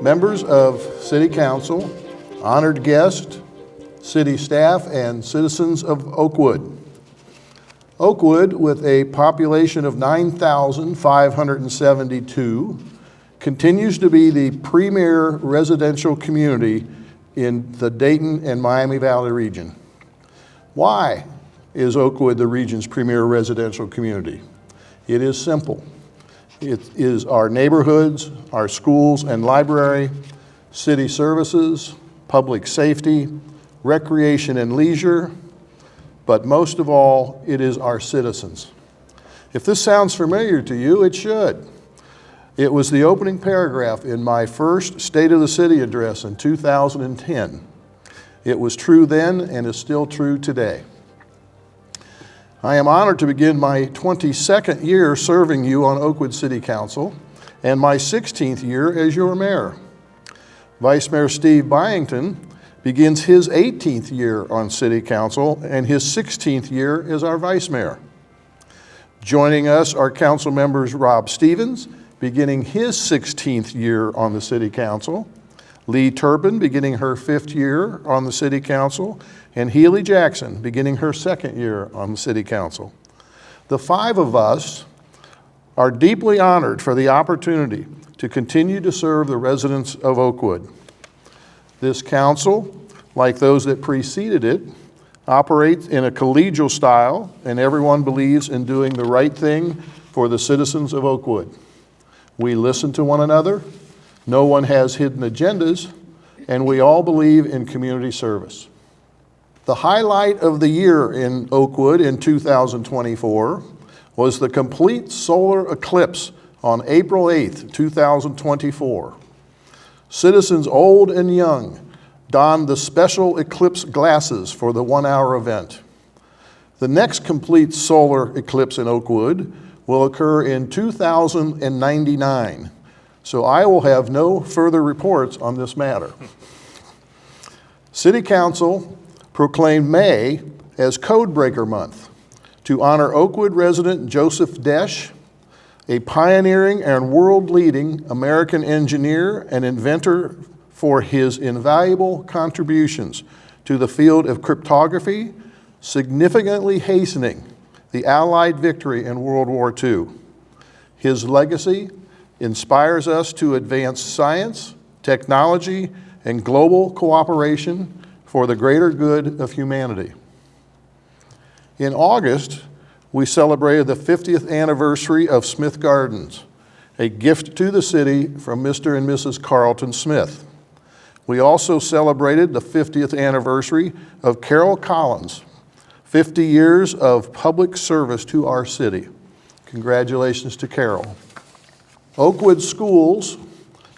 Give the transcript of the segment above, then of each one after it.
members of City Council, honored guests, city staff, and citizens of Oakwood. Oakwood, with a population of 9,572, continues to be the premier residential community in the Dayton and Miami Valley region. Why is Oakwood the region's premier residential community? It is simple. It is our neighborhoods, our schools and library, city services, public safety, recreation and leisure, but most of all, it is our citizens. If this sounds familiar to you, it should. It was the opening paragraph in my first State of the City address in 2010. It was true then and is still true today. I am honored to begin my 22nd year serving you on Oakwood City Council and my 16th year as your mayor. Vice Mayor Steve Byington begins his 18th year on City Council and his 16th year as our vice mayor. Joining us are council members Rob Stevens, beginning his 16th year on the City Council, Lee Turpin, beginning her 5th year on the City Council, and Healy Jackson, beginning her 2nd year on the City Council. The 5 of us are deeply honored for the opportunity to continue to serve the residents of Oakwood. This council, like those that preceded it, operates in a collegial style, and everyone believes in doing the right thing for the citizens of Oakwood. We listen to one another, no one has hidden agendas, and we all believe in community service. The highlight of the year in Oakwood in 2024 was the complete solar eclipse on April 8th, 2024. Citizens old and young donned the special eclipse glasses for the 1-hour event. The next complete solar eclipse in Oakwood will occur in 2099, so I will have no further reports on this matter. City Council proclaimed May as Codebreaker Month to honor Oakwood resident Joseph Desch, a pioneering and world-leading American engineer and inventor, for his invaluable contributions to the field of cryptography, significantly hastening the Allied victory in World War II. His legacy inspires us to advance science, technology, and global cooperation for the greater good of humanity. In August, we celebrated the 50th anniversary of Smith Gardens, a gift to the city from Mr. and Mrs. Carlton Smith. We also celebrated the 50th anniversary of Carol Collins, 50 years of public service to our city. Congratulations to Carol. Oakwood Schools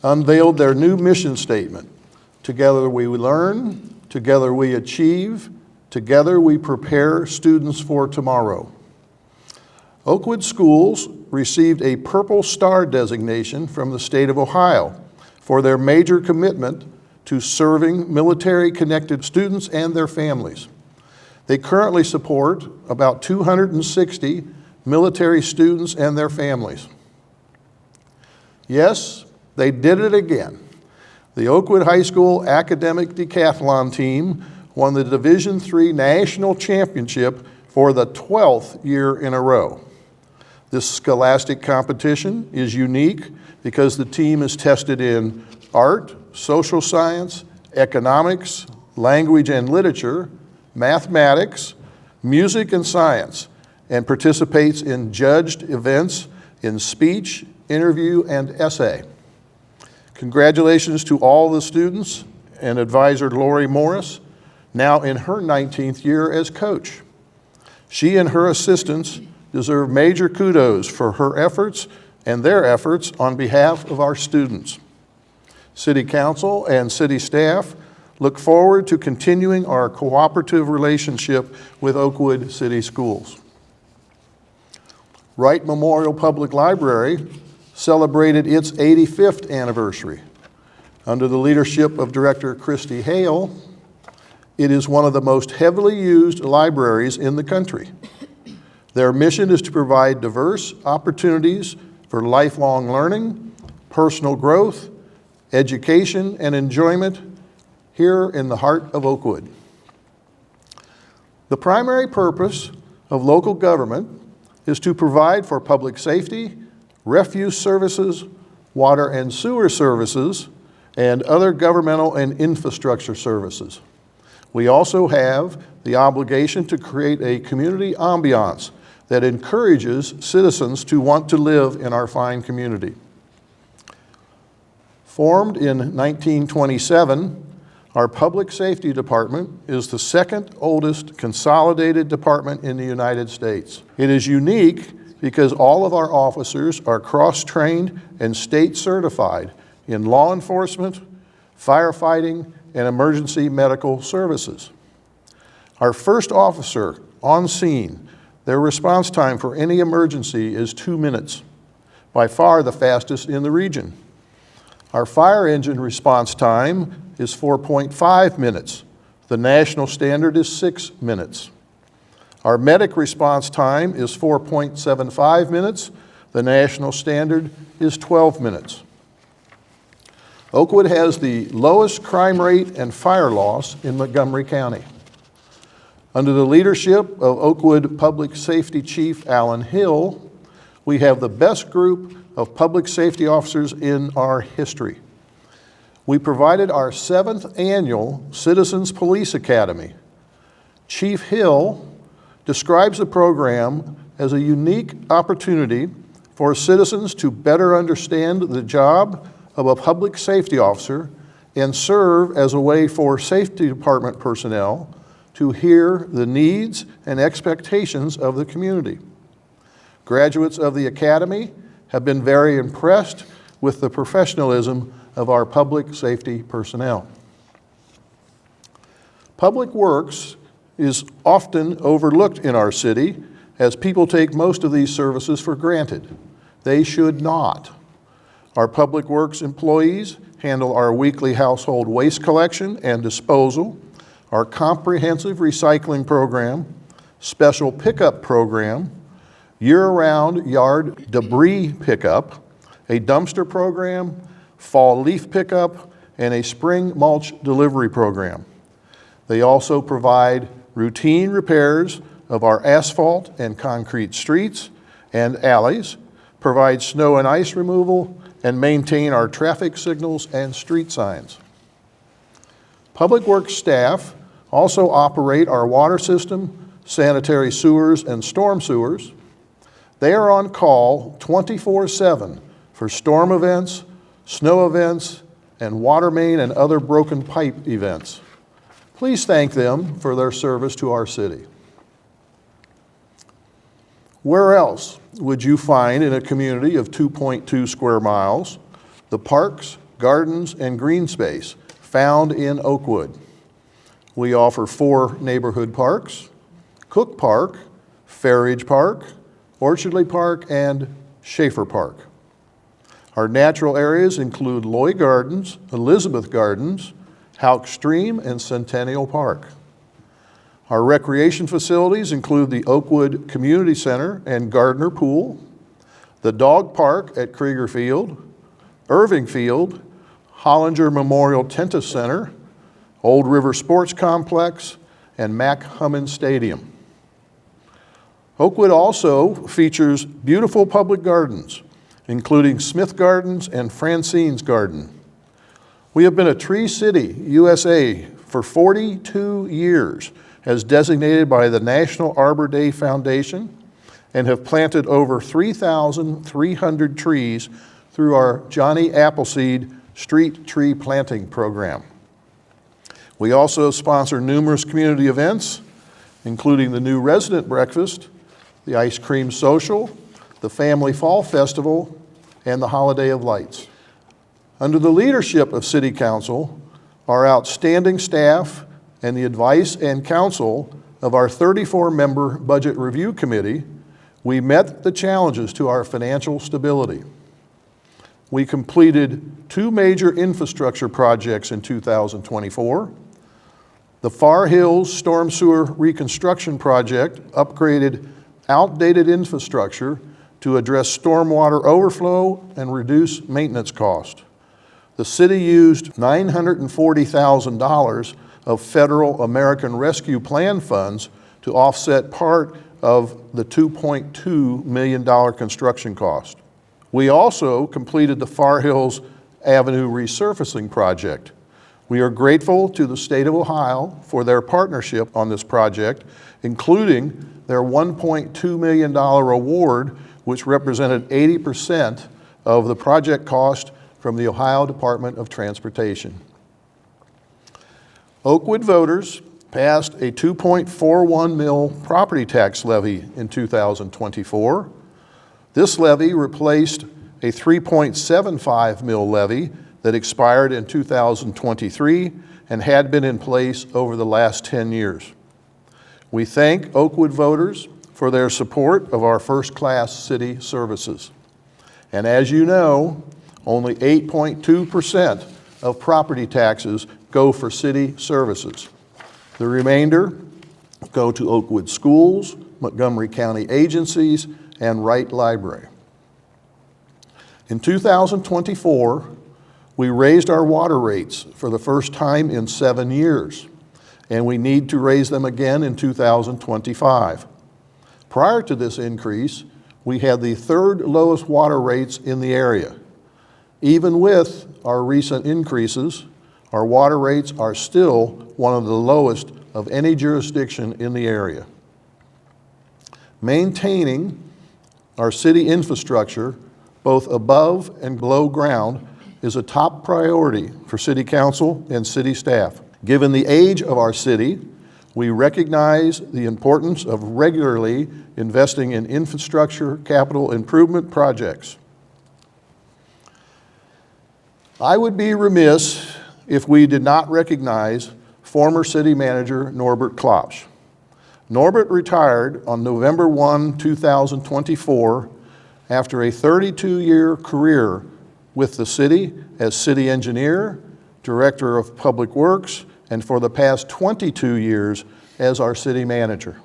unveiled their new mission statement. Together we learn, together we achieve, together we prepare students for tomorrow. Oakwood Schools received a Purple Star designation from the state of Ohio for their major commitment to serving military-connected students and their families. They currently support about 260 military students and their families. Yes, they did it again. The Oakwood High School Academic Decathlon team won the Division III National Championship for the 12th year in a row. This scholastic competition is unique because the team is tested in art, social science, economics, language and literature, mathematics, music and science, and participates in judged events in speech, interview, and essay. Congratulations to all the students and advisor Lori Morris, now in her 19th year as coach. She and her assistants deserve major kudos for her efforts and their efforts on behalf of our students. City Council and city staff look forward to continuing our cooperative relationship with Oakwood City Schools. Wright Memorial Public Library celebrated its 85th anniversary. Under the leadership of Director Christy Hale, it is one of the most heavily used libraries in the country. Their mission is to provide diverse opportunities for lifelong learning, personal growth, education, and enjoyment here in the heart of Oakwood. The primary purpose of local government is to provide for public safety, refuse services, water and sewer services, and other governmental and infrastructure services. We also have the obligation to create a community ambiance that encourages citizens to want to live in our fine community. Formed in 1927, our Public Safety Department is the second oldest consolidated department in the United States. It is unique because all of our officers are cross-trained and state certified in law enforcement, firefighting, and emergency medical services. Our first officer on scene, their response time for any emergency is 2 minutes, by far the fastest in the region. Our fire engine response time is 4.5 minutes. The national standard is 6 minutes. Our medic response time is 4.75 minutes. The national standard is 12 minutes. Oakwood has the lowest crime rate and fire loss in Montgomery County. Under the leadership of Oakwood Public Safety Chief Alan Hill, we have the best group of public safety officers in our history. We provided our 7th annual Citizens Police Academy. Chief Hill describes the program as a unique opportunity for citizens to better understand the job of a public safety officer and serve as a way for safety department personnel to hear the needs and expectations of the community. Graduates of the Academy have been very impressed with the professionalism of our public safety personnel. Public Works is often overlooked in our city as people take most of these services for granted. They should not. Our Public Works employees handle our weekly household waste collection and disposal, our comprehensive recycling program, special pickup program, year-round yard debris pickup, a dumpster program, fall leaf pickup, and a spring mulch delivery program. They also provide routine repairs of our asphalt and concrete streets and alleys, provide snow and ice removal, and maintain our traffic signals and street signs. Public Works staff also operate our water system, sanitary sewers, and storm sewers. They are on call 24/7 for storm events, snow events, and water main and other broken pipe events. Please thank them for their service to our city. Where else would you find in a community of 2.2 square miles the parks, gardens, and green space found in Oakwood? We offer 4 neighborhood parks: Cook Park, Fairridge Park, Orchardly Park, and Schaefer Park. Our natural areas include Loy Gardens, Elizabeth Gardens, Houck Stream, and Centennial Park. Our recreation facilities include the Oakwood Community Center and Gardner Pool, the Dog Park at Krieger Field, Irving Field, Hollinger Memorial Tennis Center, Old River Sports Complex, and Mac Hummin Stadium. Oakwood also features beautiful public gardens, including Smith Gardens and Francine's Garden. We have been a Tree City, USA for 42 years, as designated by the National Arbor Day Foundation, and have planted over 3,300 trees through our Johnny Appleseed Street Tree Planting Program. We also sponsor numerous community events, including the new resident breakfast, the ice cream social, the Family Fall Festival, and the Holiday of Lights. Under the leadership of City Council, our outstanding staff, and the advice and counsel of our 34-member Budget Review Committee, we met the challenges to our financial stability. We completed 2 major infrastructure projects in 2024. The Far Hills Storm Sewer Reconstruction Project upgraded outdated infrastructure to address stormwater overflow and reduce maintenance cost. The city used $940,000 of federal American Rescue Plan funds to offset part of the $2.2 million construction cost. We also completed the Far Hills Avenue resurfacing project. We are grateful to the state of Ohio for their partnership on this project, including their $1.2 million award, which represented 80% of the project cost from the Ohio Department of Transportation. Oakwood voters passed a 2.41 mil property tax levy in 2024. This levy replaced a 3.75 mil levy that expired in 2023 and had been in place over the last 10 years. We thank Oakwood voters for their support of our first-class city services. And as you know, only 8.2% of property taxes go for city services. The remainder go to Oakwood schools, Montgomery County agencies, and Wright Library. In 2024, we raised our water rates for the first time in 7 years, and we need to raise them again in 2025. Prior to this increase, we had the third lowest water rates in the area. Even with our recent increases, our water rates are still one of the lowest of any jurisdiction in the area. Maintaining our city infrastructure, both above and below ground, is a top priority for City Council and city staff. Given the age of our city, we recognize the importance of regularly investing in infrastructure capital improvement projects. I would be remiss if we did not recognize former city manager Norbert Klopsch. Norbert retired on November 1, 2024, after a 32-year career with the city as city engineer, director of public works, and for the past 22 years as our city manager.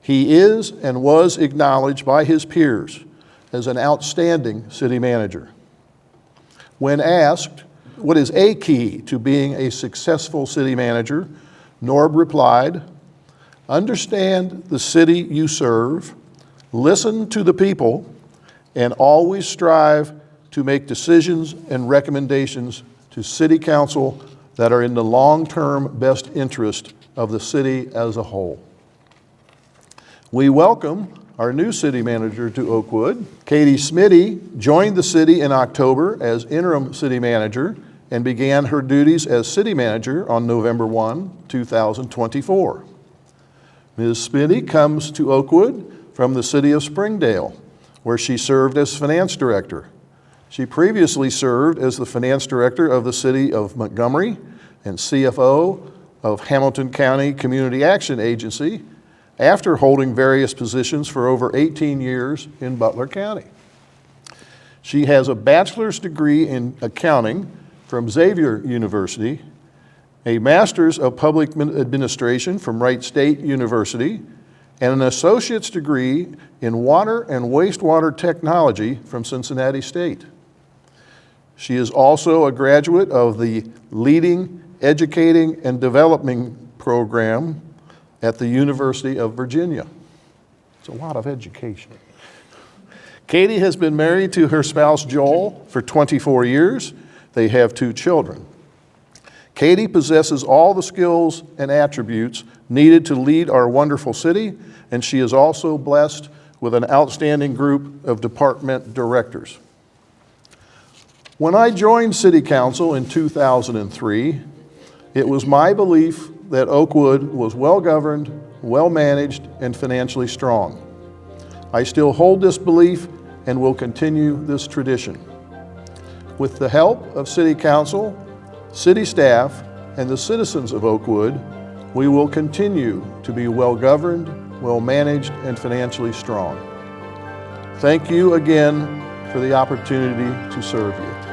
He is and was acknowledged by his peers as an outstanding city manager. When asked, what is a key to being a successful city manager, Norb replied, understand the city you serve, listen to the people, and always strive to make decisions and recommendations to City Council that are in the long-term best interest of the city as a whole. We welcome our new city manager to Oakwood. Katie Smitty joined the city in October as interim city manager and began her duties as city manager on November 1, 2024. Ms. Smitty comes to Oakwood from the city of Springdale, where she served as finance director. She previously served as the finance director of the city of Montgomery and CFO of Hamilton County Community Action Agency after holding various positions for over 18 years in Butler County. She has a bachelor's degree in accounting from Xavier University, a master's of public administration from Wright State University, and an associate's degree in water and wastewater technology from Cincinnati State. She is also a graduate of the Leading, Educating, and Developing program at the University of Virginia. It's a lot of education. Katie has been married to her spouse Joel for 24 years. They have 2 children. Katie possesses all the skills and attributes needed to lead our wonderful city, and she is also blessed with an outstanding group of department directors. When I joined City Council in 2003, it was my belief that Oakwood was well-governed, well-managed, and financially strong. I still hold this belief and will continue this tradition. With the help of City Council, city staff, and the citizens of Oakwood, we will continue to be well-governed, well-managed, and financially strong. Thank you again for the opportunity to serve you.